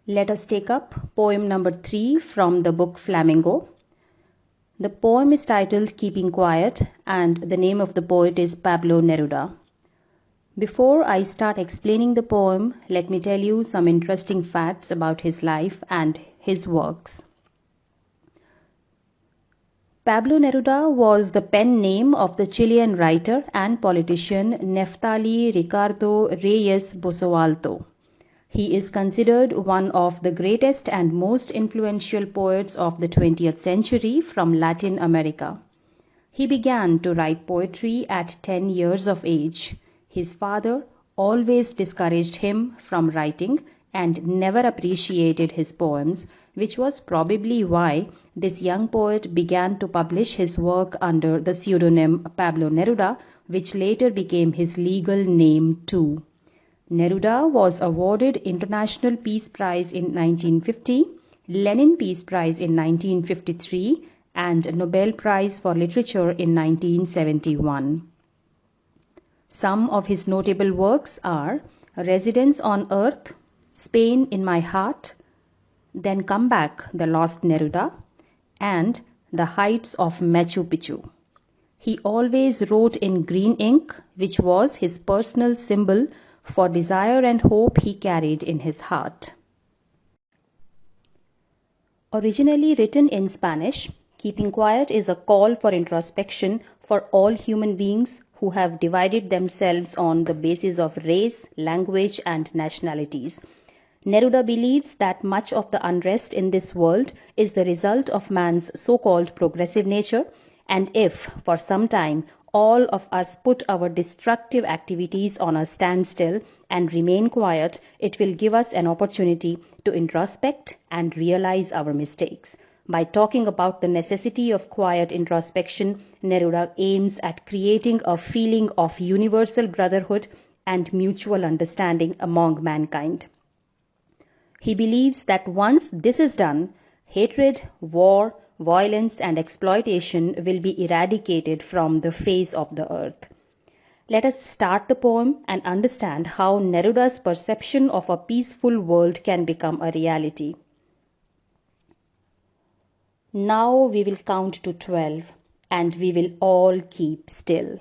Let us take up poem number 3 from the book Flamingo. The poem is titled Keeping Quiet and the name of the poet is Pablo Neruda. Before I start explaining the poem, let me tell you some interesting facts about his life and his works. Pablo Neruda was the pen name of the Chilean writer and politician Neftali Ricardo Reyes Bosoalto. He is considered one of the greatest and most influential poets of the 20th century from Latin America. He began to write poetry at 10 years of age. His father always discouraged him from writing and never appreciated his poems, which was probably why this young poet began to publish his work under the pseudonym Pablo Neruda, which later became his legal name too. Neruda was awarded International Peace Prize in 1950, Lenin Peace Prize in 1953, and Nobel Prize for Literature in 1971. Some of his notable works are Residence on Earth, Spain in My Heart, Then Come Back, The Lost Neruda, and The Heights of Machu Picchu. He always wrote in green ink, which was his personal symbol for desire and hope he carried in his heart. Originally written in Spanish, Keeping Quiet is a call for introspection for all human beings who have divided themselves on the basis of race, language, and nationalities. Neruda believes that much of the unrest in this world is the result of man's so-called progressive nature, and if, for some time, all of us put our destructive activities on a standstill and remain quiet, it will give us an opportunity to introspect and realize our mistakes. By talking about the necessity of quiet introspection, Neruda aims at creating a feeling of universal brotherhood and mutual understanding among mankind. He believes that once this is done, hatred, war, violence, and exploitation will be eradicated from the face of the earth. Let us start the poem and understand how Neruda's perception of a peaceful world can become a reality. Now we will count to 12 and we will all keep still.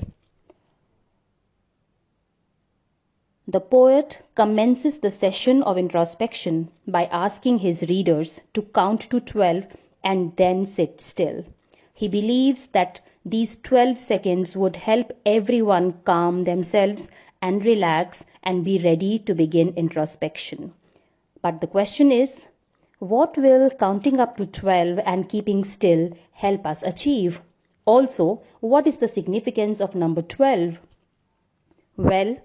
The poet commences the session of introspection by asking his readers to count to 12 and then sit still. He believes that these 12 seconds would help everyone calm themselves and relax and be ready to begin introspection. But the question is, what will counting up to 12 and keeping still help us achieve? Also, what is the significance of number 12? Well,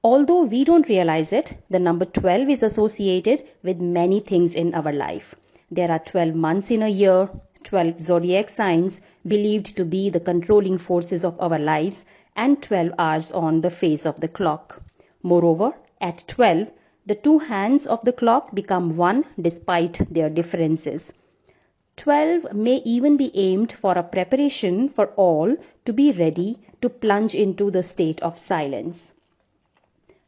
although we don't realize it, the number 12 is associated with many things in our life. There are 12 months in a year, 12 zodiac signs believed to be the controlling forces of our lives, and 12 hours on the face of the clock. Moreover, at 12, the two hands of the clock become one despite their differences. 12 may even be aimed for a preparation for all to be ready to plunge into the state of silence.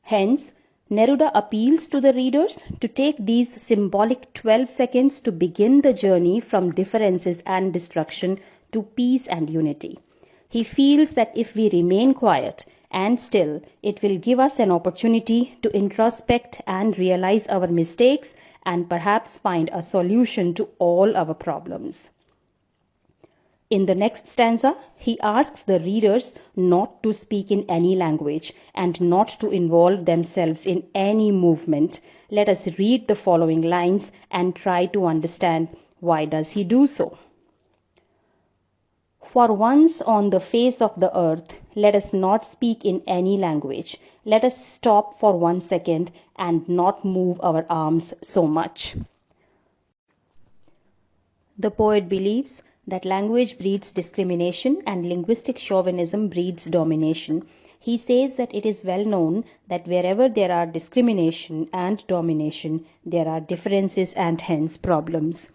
Hence, Neruda appeals to the readers to take these symbolic 12 seconds to begin the journey from differences and destruction to peace and unity. He feels that if we remain quiet and still, it will give us an opportunity to introspect and realize our mistakes and perhaps find a solution to all our problems. In the next stanza, he asks the readers not to speak in any language and not to involve themselves in any movement. Let us read the following lines and try to understand why does he do so. For once on the face of the earth, let us not speak in any language. Let us stop for 1 second and not move our arms so much. The poet believes that language breeds discrimination and linguistic chauvinism breeds domination. He says that it is well known that wherever there are discrimination and domination, there are differences and hence problems.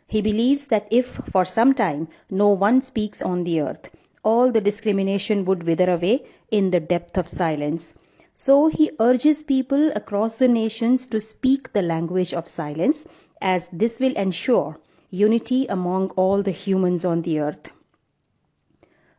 He believes that if for some time no one speaks on the earth, all the discrimination would wither away in the depth of silence. So he urges people across the nations to speak the language of silence, as this will ensure unity among all the humans on the earth.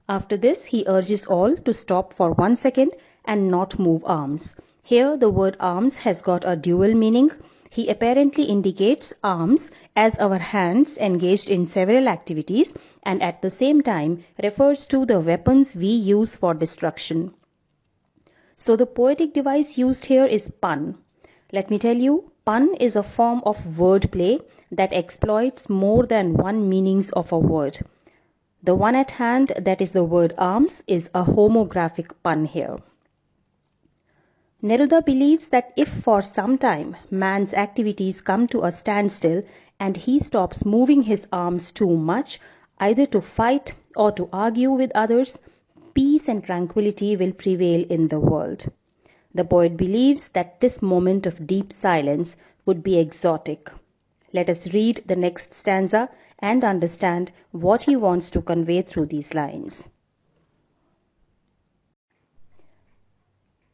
After this, he urges all to stop for 1 second and not move arms. Here, the word arms has got a dual meaning. He apparently indicates arms as our hands engaged in several activities, and at the same time refers to the weapons we use for destruction. So the poetic device used here is pun. Let me tell you, pun is a form of wordplay that exploits more than one meanings of a word. The one at hand, that is the word arms, is a homographic pun here. Neruda believes that if for some time man's activities come to a standstill and he stops moving his arms too much, either to fight or to argue with others, peace and tranquility will prevail in the world. The poet believes that this moment of deep silence would be exotic. Let us read the next stanza and understand what he wants to convey through these lines.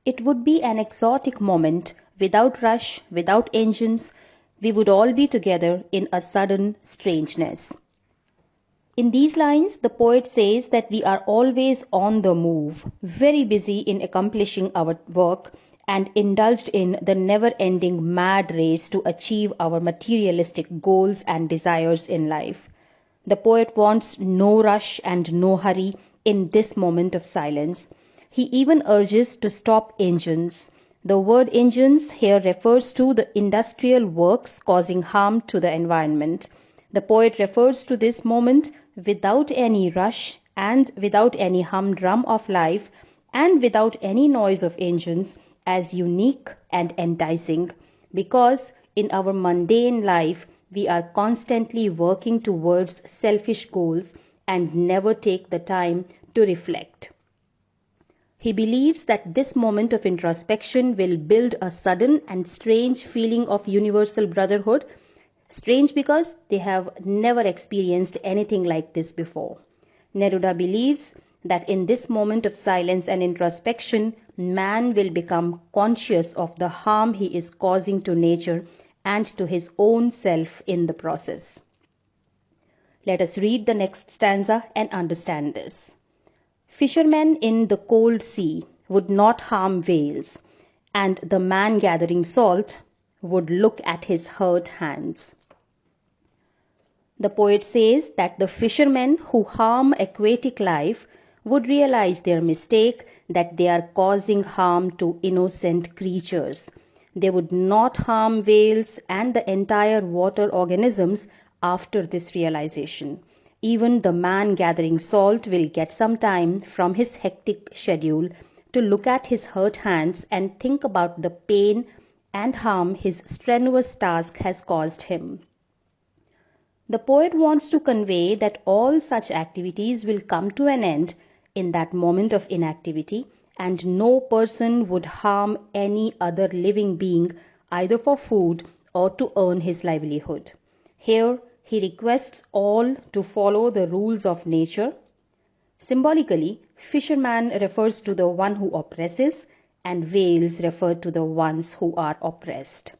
It would be an exotic moment, without rush, without engines. We would all be together in a sudden strangeness. In these lines, the poet says that we are always on the move, very busy in accomplishing our work and indulged in the never-ending mad race to achieve our materialistic goals and desires in life. The poet wants no rush and no hurry in this moment of silence. He even urges to stop engines. The word engines here refers to the industrial works causing harm to the environment. The poet refers to this moment without any rush and without any humdrum of life and without any noise of engines as unique and enticing, because in our mundane life we are constantly working towards selfish goals and never take the time to reflect. He believes that this moment of introspection will build a sudden and strange feeling of universal brotherhood. Strange because they have never experienced anything like this before. Neruda believes that in this moment of silence and introspection, man will become conscious of the harm he is causing to nature and to his own self in the process. Let us read the next stanza and understand this. Fishermen in the cold sea would not harm whales, and the man gathering salt would look at his hurt hands. The poet says that the fishermen who harm aquatic life would realize their mistake, that they are causing harm to innocent creatures. They would not harm whales and the entire water organisms after this realization. Even the man gathering salt will get some time from his hectic schedule to look at his hurt hands and think about the pain and harm his strenuous task has caused him. The poet wants to convey that all such activities will come to an end in that moment of inactivity, and no person would harm any other living being either for food or to earn his livelihood. Here, he requests all to follow the rules of nature. Symbolically, fisherman refers to the one who oppresses, and whales refer to the ones who are oppressed.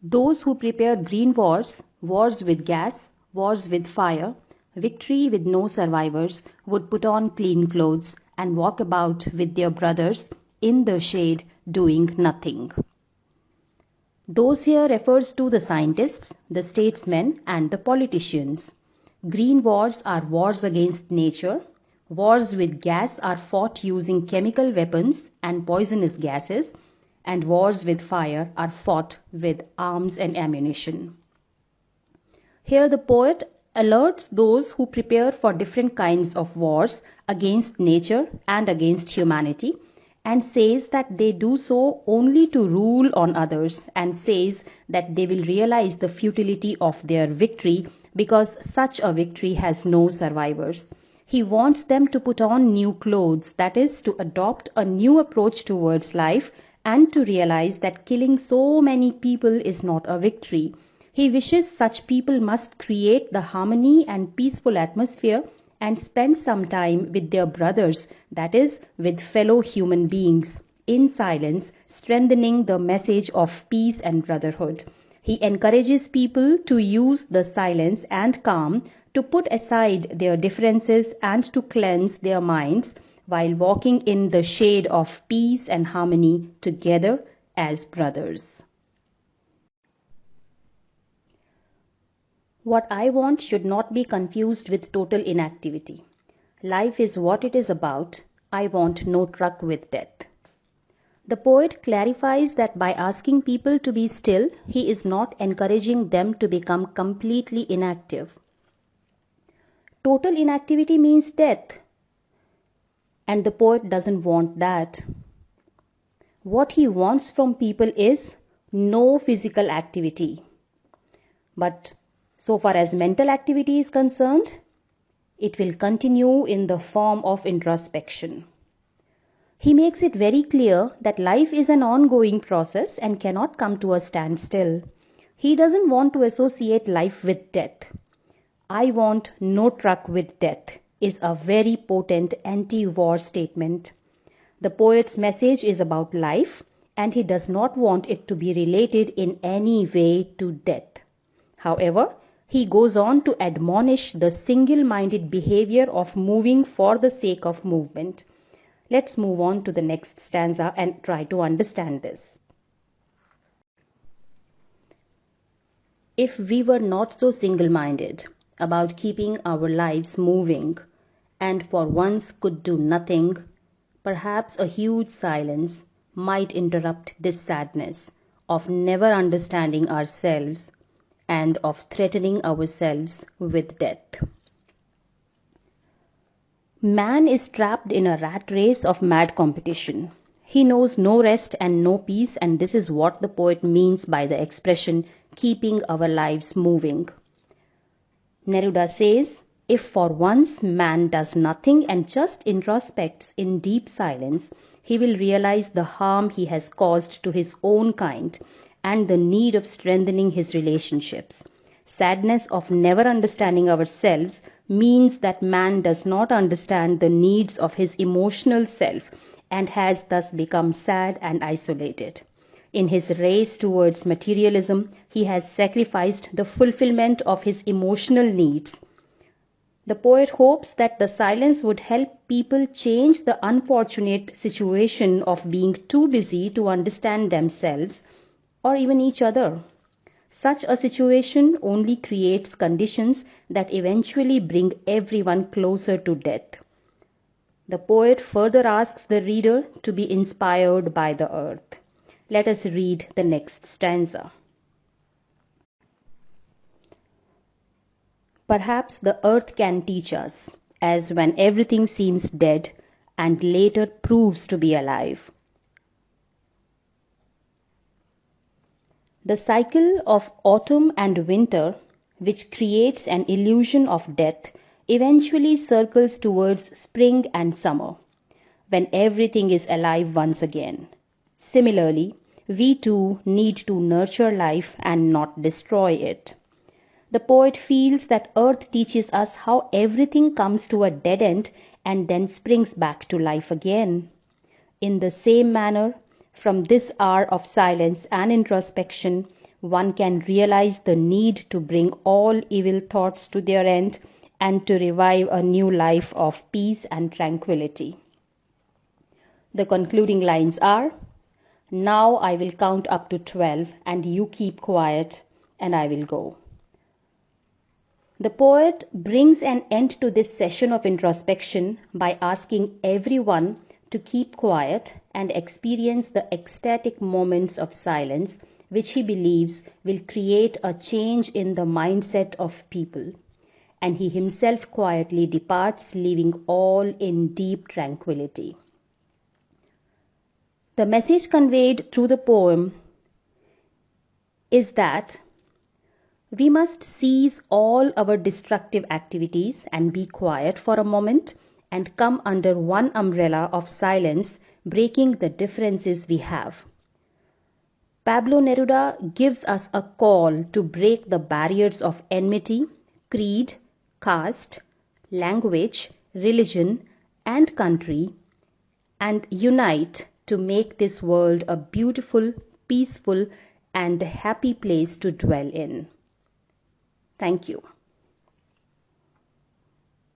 Those who prepare green wars, wars with gas, wars with fire, victory with no survivors, would put on clean clothes and walk about with their brothers in the shade doing nothing. Those here refers to the scientists, the statesmen, and the politicians. Green wars are wars against nature. Wars with gas are fought using chemical weapons and poisonous gases, and wars with fire are fought with arms and ammunition. Here the poet alerts those who prepare for different kinds of wars against nature and against humanity, and says that they do so only to rule on others, and says that they will realize the futility of their victory because such a victory has no survivors. He wants them to put on new clothes, that is, to adopt a new approach towards life and to realize that killing so many people is not a victory. He wishes such people must create the harmony and peaceful atmosphere and spend some time with their brothers, that is, with fellow human beings, in silence, strengthening the message of peace and brotherhood. He encourages people to use the silence and calm to put aside their differences and to cleanse their minds while walking in the shade of peace and harmony together as brothers. What I want should not be confused with total inactivity. Life is what it is about. I want no truck with death. The poet clarifies that by asking people to be still, he is not encouraging them to become completely inactive. Total inactivity means death, and the poet doesn't want that. What he wants from people is no physical activity. But so far as mental activity is concerned, it will continue in the form of introspection. He makes it very clear that life is an ongoing process and cannot come to a standstill. He doesn't want to associate life with death. I want no truck with death is a very potent anti-war statement. The poet's message is about life, and he does not want it to be related in any way to death. However, he goes on to admonish the single-minded behavior of moving for the sake of movement. Let's move on to the next stanza and try to understand this. If we were not so single-minded about keeping our lives moving and for once could do nothing, perhaps a huge silence might interrupt this sadness of never understanding ourselves and of threatening ourselves with death. Man is trapped in a rat race of mad competition. He knows no rest and no peace, and this is what the poet means by the expression keeping our lives moving. Neruda says, if for once man does nothing and just introspects in deep silence, he will realize the harm he has caused to his own kind and the need of strengthening his relationships. Sadness of never understanding ourselves means that man does not understand the needs of his emotional self and has thus become sad and isolated. In his race towards materialism, he has sacrificed the fulfillment of his emotional needs. The poet hopes that the silence would help people change the unfortunate situation of being too busy to understand themselves or even each other. Such a situation only creates conditions that eventually bring everyone closer to death. The poet further asks the reader to be inspired by the earth. Let us read the next stanza. Perhaps the earth can teach us, as when everything seems dead and later proves to be alive. The cycle of autumn and winter, which creates an illusion of death, eventually circles towards spring and summer, when everything is alive once again. Similarly, we too need to nurture life and not destroy it. The poet feels that earth teaches us how everything comes to a dead end and then springs back to life again. In the same manner, from this hour of silence and introspection, one can realize the need to bring all evil thoughts to their end and to revive a new life of peace and tranquility. The concluding lines are, now I will count up to 12 and you keep quiet and I will go. The poet brings an end to this session of introspection by asking everyone to keep quiet and experience the ecstatic moments of silence, which he believes will create a change in the mindset of people. And he himself quietly departs, leaving all in deep tranquility. The message conveyed through the poem is that we must cease all our destructive activities and be quiet for a moment and come under one umbrella of silence, breaking the differences we have. Pablo Neruda gives us a call to break the barriers of enmity, creed, caste, language, religion, and country and unite to make this world a beautiful, peaceful, and happy place to dwell in. Thank you.